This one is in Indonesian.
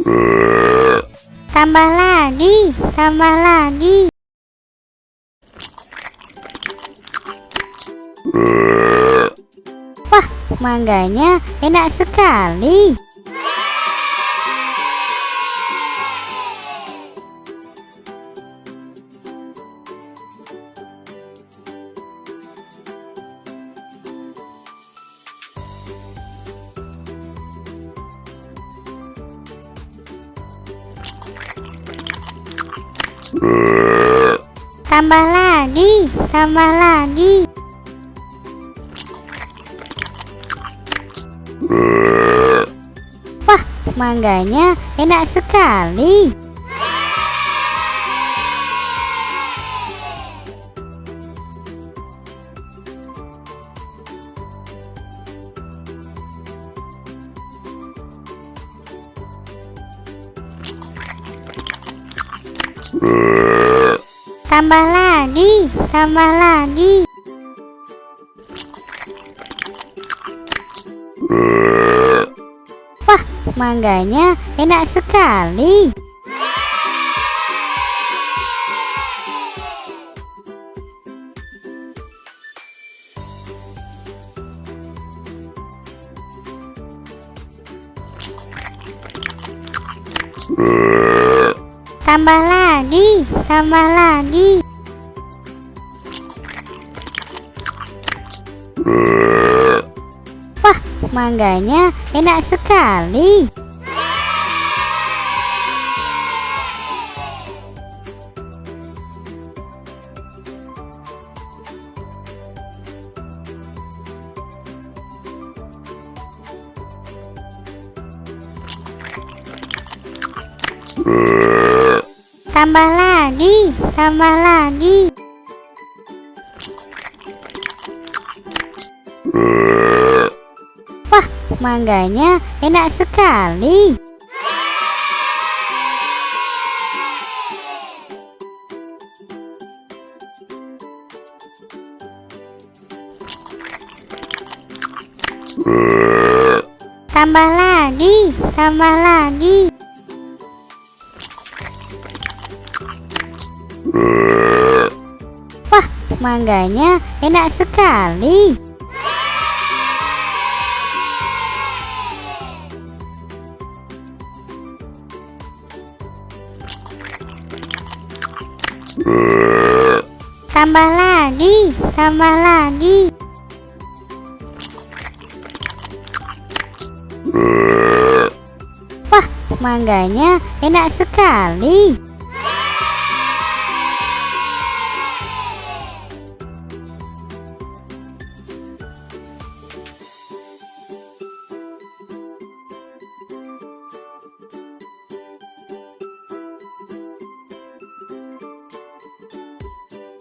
Tambah lagi, tambah lagi. Wah, mangganya enak sekali. Tambah lagi, tambah lagi. Wah, mangganya enak sekali. Tambah lagi, tambah lagi. Wah, mangganya enak sekali. Tambah lagi, tambah lagi. Wah, mangganya enak sekali. Tambah lagi, tambah lagi. Wah, mangganya enak sekali. Tambah lagi, tambah lagi. Wah, mangganya enak sekali. Tambah lagi, tambah lagi. Wah, mangganya enak sekali.